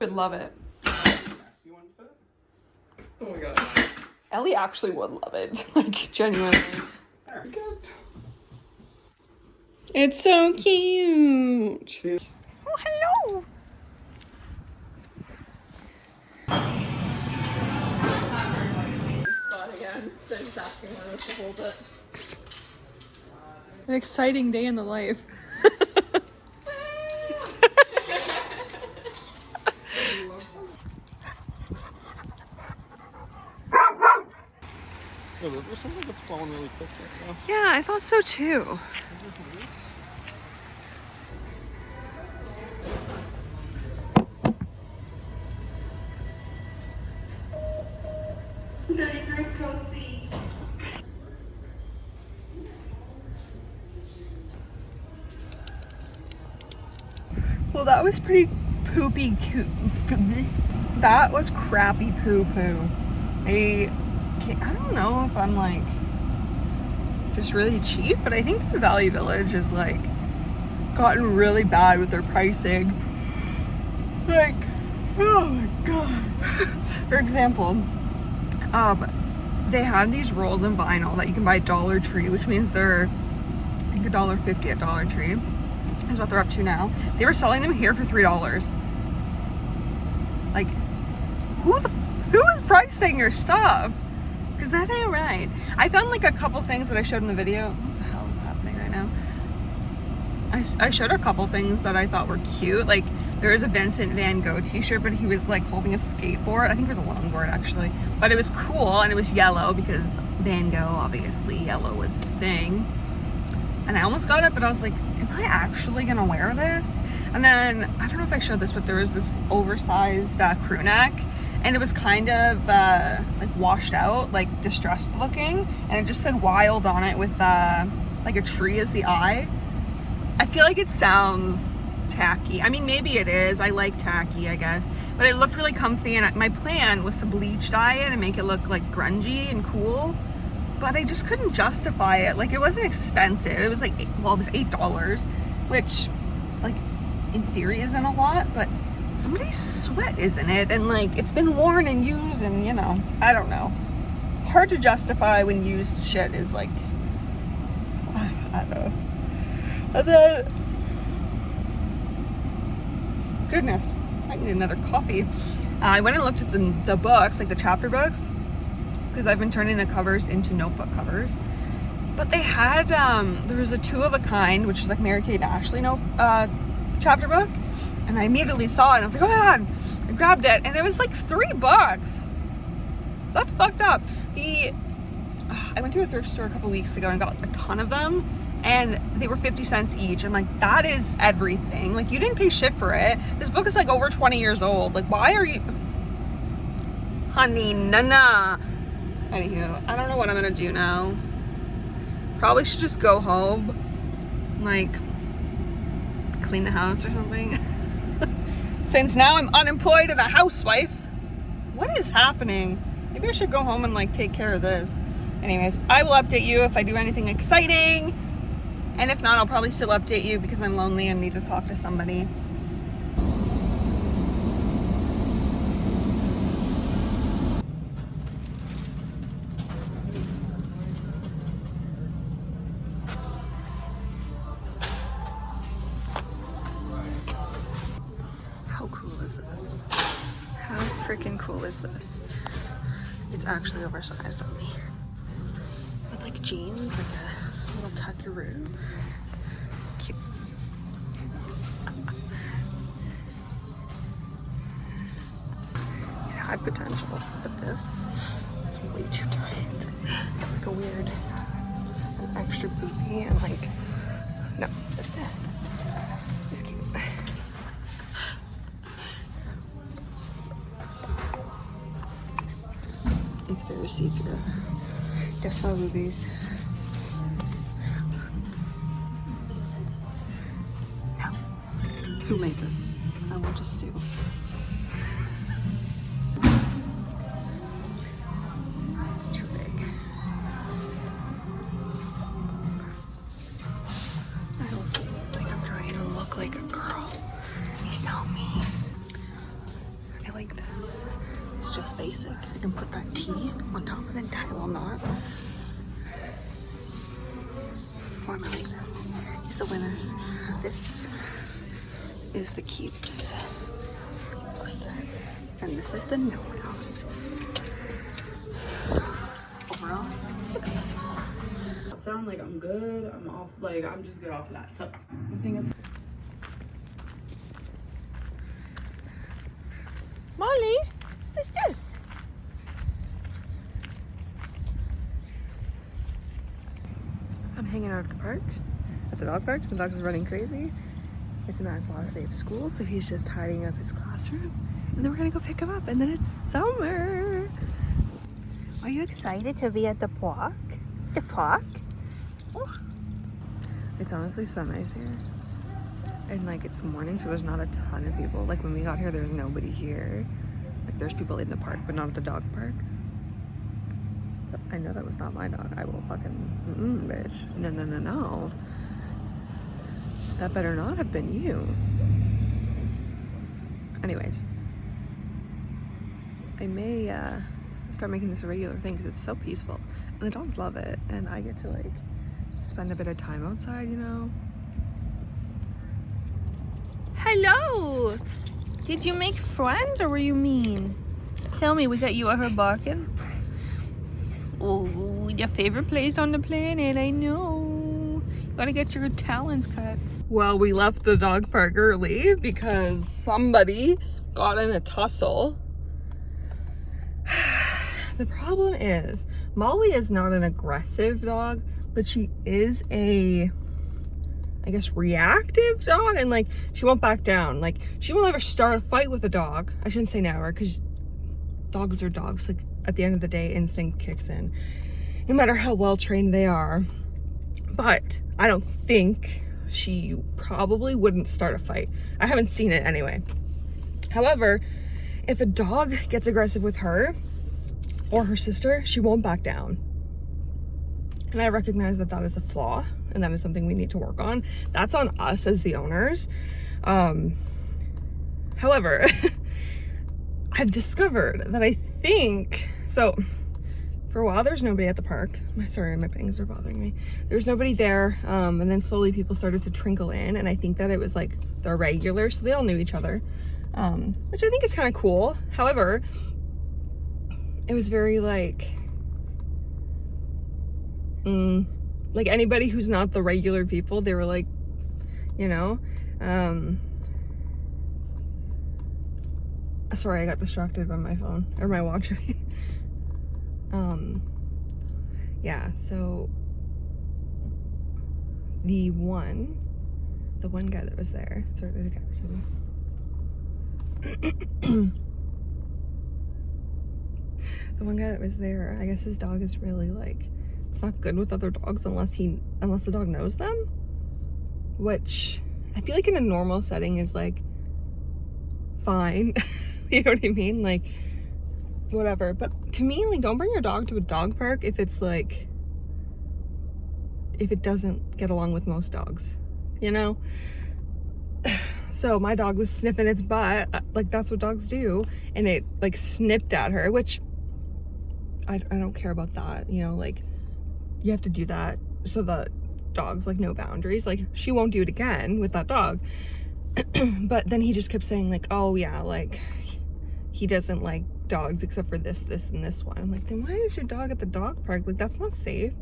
would love it. Oh my god. Ellie actually would love it. Like, genuinely. Very good. It's so cute. Oh, hello. Spot again. So just asking when to hold it. An exciting day in the life. The river seems like it's flowing really quick right now. Yeah, I thought so too. Well, that was pretty poopy. That was crappy poo-poo. I don't know if I'm like just really cheap, but I think the Valley Village is like gotten really bad with their pricing. Like, oh my god. For example, they have these rolls of vinyl that you can buy at Dollar Tree, which means they're I think $1.50 at Dollar Tree is what they're up to now. They were selling them here for $3. Like, who is pricing your stuff? Because that ain't right. I found like a couple things that I showed in the video. What the hell is happening right now? I showed a couple things that I thought were cute. Like, there was a Vincent Van Gogh t-shirt, but he was like holding a skateboard. I think it was a longboard actually. But it was cool and it was yellow because Van Gogh, obviously, yellow was his thing. And I almost got it, but I was like, am I actually gonna wear this? And then, I don't know if I showed this, but there was this oversized crew neck. And it was kind of like washed out, like distressed looking. And it just said wild on it with like a tree as the eye. I feel like it sounds tacky. I mean, maybe it is. I like tacky, I guess. But it looked really comfy, and my plan was to bleach dye it and make it look like grungy and cool. But I just couldn't justify it. Like, it wasn't expensive. It was like, well, it was $8, which, like, in theory isn't a lot, but somebody's sweat, isn't it? And, like, it's been worn and used, and, you know, I don't know. It's hard to justify when used shit is, like, I don't know. And then, goodness, I need another coffee. I went and looked at the books, like the chapter books, because I've been turning the covers into notebook covers. But they had, there was a 2 of a kind, which is like Mary-Kate and Ashley chapter book. And I immediately saw it and I was like, oh my god, I grabbed it. And it was like $3. That's fucked up. I went to a thrift store a couple weeks ago and got a ton of them. And they were 50 cents each. I'm like, that is everything. Like, you didn't pay shit for it. This book is like over 20 years old. Like, why are you... Honey, nah. Anywho, I don't know what I'm gonna do now. Probably should just go home. Like, clean the house or something. Since now I'm unemployed and a housewife. What is happening? Maybe I should go home and like take care of this. Anyways, I will update you if I do anything exciting. And if not, I'll probably still update you because I'm lonely and need to talk to somebody. How cool is this? How freaking cool is this? It's actually oversized on me. With like jeans, like a little tuckaroo. Cute. It had potential, but this, it's way too tight. Like a weird, an extra boopy and like, no, but this is cute. It's very see-through. Guess no boobies. No. Who made this? I want to sue. It's too big. I also look like I'm trying to look like a girl. He's not me. is just basic. I can put that T on top and then tie a little knot. Or am I like this? He's a winner. This is the keeps. Plus this. And this is the no house. Overall, success. I sound like I'm good. I'm off. Like I'm just good off of that. So I think it's. Molly, what's this? I'm hanging out at the park, at the dog park. The dogs are running crazy. It's a Manslaughter Safe school, so he's just tidying up his classroom. And then we're gonna go pick him up, and then it's summer. Are you excited to be at the park? The park? Oh. It's honestly so nice here. And like it's morning, so there's not a ton of people. Like when we got here, there's nobody here. Like there's people in the park, but not at the dog park. So I know that was not my dog. I will fucking, bitch. No, no, no, no. That better not have been you. Anyways. I may start making this a regular thing because it's so peaceful. And the dogs love it. And I get to like spend a bit of time outside, you know? Hello! Did you make friends or were you mean? Tell me, was that you or her barking? Oh, your favorite place on the planet, I know. You gotta get your talons cut. Well, we left the dog park early because somebody got in a tussle. The problem is, Molly is not an aggressive dog, but she is a, I guess, reactive dog, and like she won't back down. Like she will never start a fight with a dog. I shouldn't say never, because dogs are dogs. Like at the end of the day, instinct kicks in, no matter how well trained they are. But I don't think she probably wouldn't start a fight. I haven't seen it anyway. However, if a dog gets aggressive with her or her sister, she won't back down. And I recognize that that is a flaw, and that is something we need to work on. That's on us as the owners. However, I've discovered that I think, so for a while there's nobody at the park. Sorry, my bangs are bothering me. There's nobody there, and then slowly people started to trickle in, and I think that it was like the regulars, so they all knew each other, which I think is kind of cool. However, it was very like anybody who's not the regular people, they were like, you know, sorry, I got distracted by my phone, or my watch, I mean. Yeah, so the one guy that was there, sorry, there's a guy beside me. The one guy that was there, I guess his dog is really like, it's not good with other dogs unless the dog knows them, which I feel like in a normal setting is like fine. You know what I mean? Like whatever. But to me, like, don't bring your dog to a dog park if it's like, if it doesn't get along with most dogs, you know? So my dog was sniffing its butt, like that's what dogs do, and it like snipped at her, which I don't care about that, you know, like you have to do that so that dogs like no boundaries. Like she won't do it again with that dog. But then he just kept saying like, oh yeah, like he doesn't like dogs except for this and this one. I'm like, then why is your dog at the dog park? Like that's not safe.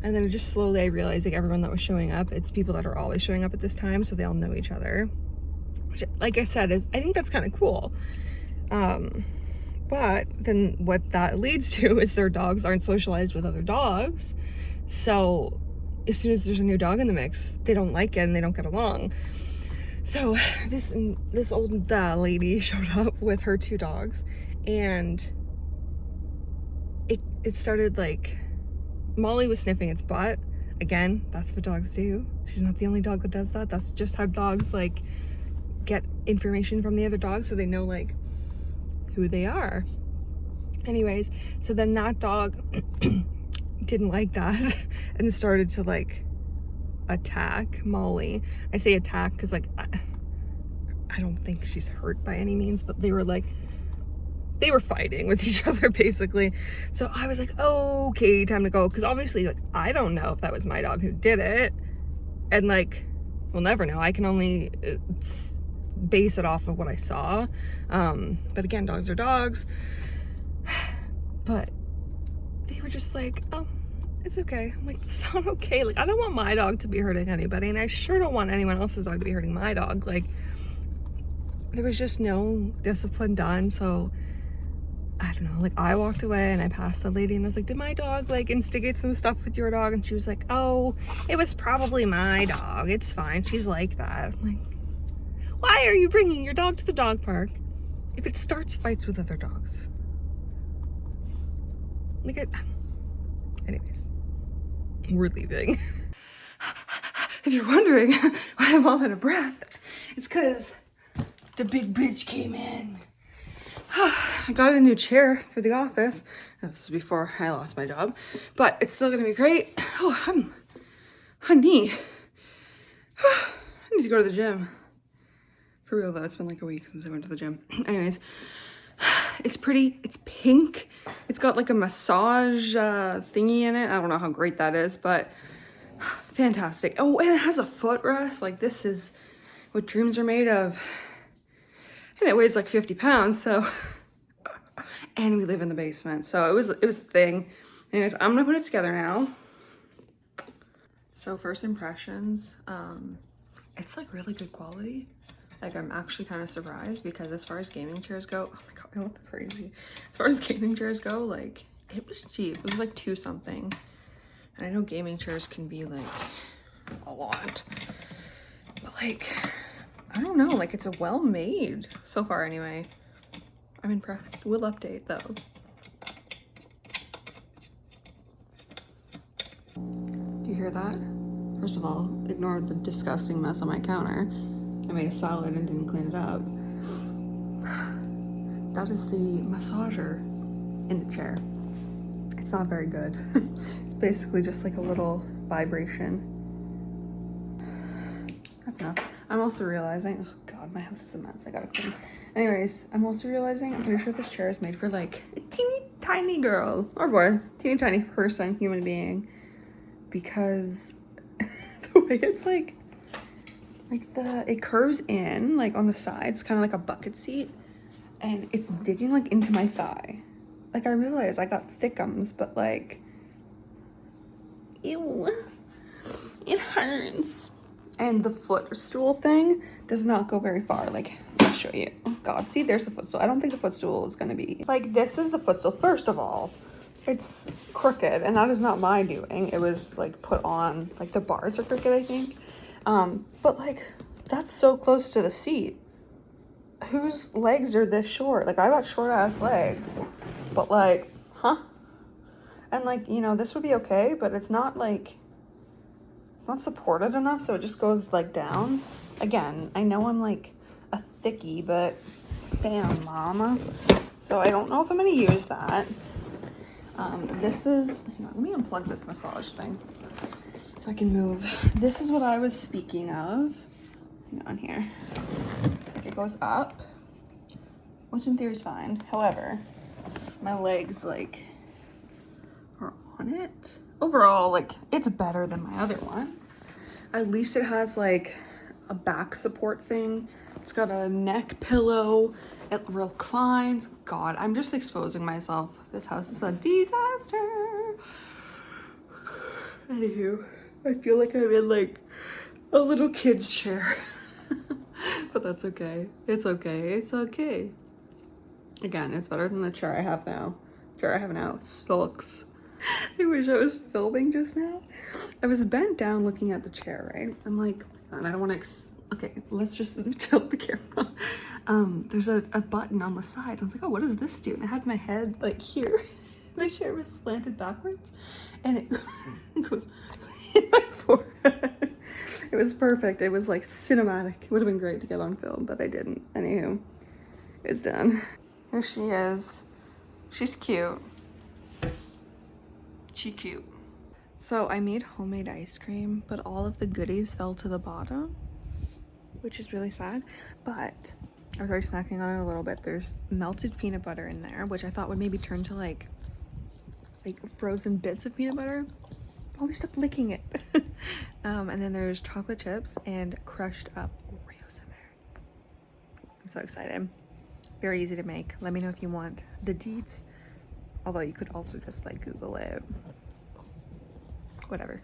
And then it just slowly I realized like everyone that was showing up, it's people that are always showing up at this time, so they all know each other, which, like I said, I think that's kind of cool. But then what that leads to is their dogs aren't socialized with other dogs. So as soon as there's a new dog in the mix, they don't like it and they don't get along. So this old lady showed up with her two dogs, and it started like, Molly was sniffing its butt. Again, that's what dogs do. She's not the only dog that does that. That's just how dogs like get information from the other dogs, so they know like who they are. Anyways, so then that dog didn't like that and started to like attack Molly. I say attack because like I don't think she's hurt by any means, but they were like they were fighting with each other basically. So I was like, oh, okay, time to go. Because obviously, like, I don't know if that was my dog who did it. And like, we'll never know. I can only base it off of what I saw. But again, dogs are dogs. But they were just like, oh, it's okay. I'm like, it's not okay. Like, I don't want my dog to be hurting anybody, and I sure don't want anyone else's dog to be hurting my dog. Like, there was just no discipline done. So I don't know, like, I walked away and I passed the lady and I was like, did my dog like instigate some stuff with your dog? And she was like, oh, it was probably my dog, it's fine, she's like that. I'm like, why are you bringing your dog to the dog park if it starts fights with other dogs? Like, anyways, we're leaving. If you're wondering why I'm all out of breath, it's because the big bitch came in. I got a new chair for the office. This is before I lost my job, but it's still gonna be great. Oh, honey. I need to go to the gym. For real though, it's been like a week since I went to the gym. Anyways, it's pretty, it's pink. It's got like a massage thingy in it. I don't know how great that is, but fantastic. Oh, and it has a footrest. Like, this is what dreams are made of. And it weighs like 50 pounds, so. And we live in the basement, so it was a thing. Anyways, I'm gonna put it together now. So first impressions, it's like really good quality. Like, I'm actually kind of surprised because as far as gaming chairs go, oh my god, I look crazy. As far as gaming chairs go, like, it was cheap. It was like $2 something. And I know gaming chairs can be like a lot, but like, I don't know, like, it's a well-made so far anyway. I'm impressed. We'll update though. Do you hear that? First of all, ignore the disgusting mess on my counter. I made a salad and didn't clean it up. That is the massager in the chair. It's not very good. It's basically just like a little vibration. That's enough. I'm also realizing, oh god, my house is a mess, I gotta clean. Anyways, I'm also realizing, I'm pretty sure this chair is made for like a teeny tiny girl, or boy, teeny tiny person, human being, because the way it's like it curves in, like on the sides, kind of like a bucket seat, and it's digging like into my thigh. Like, I realize I got thickums, but like, ew, it hurts. And the footstool thing does not go very far. Like, I'll show you. Oh god, see, there's the footstool. I don't think the footstool is gonna be, like, this is the footstool. First of all, it's crooked, and that is not my doing. It was like put on, like, the bars are crooked, I think. But like, that's so close to the seat. Whose legs are this short? Like, I got short ass legs, but like, huh? And like, you know, this would be okay, but it's not like, not supported enough, so it just goes like down. Again, I know I'm like a thickie, but damn, mama. So I don't know if I'm gonna use that. This is, hang on, let me unplug this massage thing so I can move. This is what I was speaking of. Hang on here. Like, it goes up, which in theory is fine. However, my legs like are on it. Overall, like, it's better than my other one. At least it has like a back support thing. It's got a neck pillow. It reclines. God, I'm just exposing myself. This house is a disaster. Anywho, I feel like I'm in like a little kid's chair. But that's okay. It's okay. It's okay. Again, it's better than the chair I have now. The chair I have now sucks. I wish I was filming just now. I was bent down looking at the chair, right? I'm like, and I don't want to, okay, let's just tilt the camera. There's a button on the side. I was like, oh, what does this do? And I had my head like here. The chair was slanted backwards, and it goes in my forehead. It was perfect. It was like cinematic. It would have been great to get on film, but I didn't. Anywho, it's done. Here she is. She's cute. She cute. So I made homemade ice cream, but all of the goodies fell to the bottom, which is really sad. But I was already snacking on it a little bit. There's melted peanut butter in there, which I thought would maybe turn to like frozen bits of peanut butter. All these stuff licking it. And then there's chocolate chips and crushed up Oreos in there. I'm so excited. Very easy to make. Let me know if you want the deets. Although you could also just like Google it. Whatever.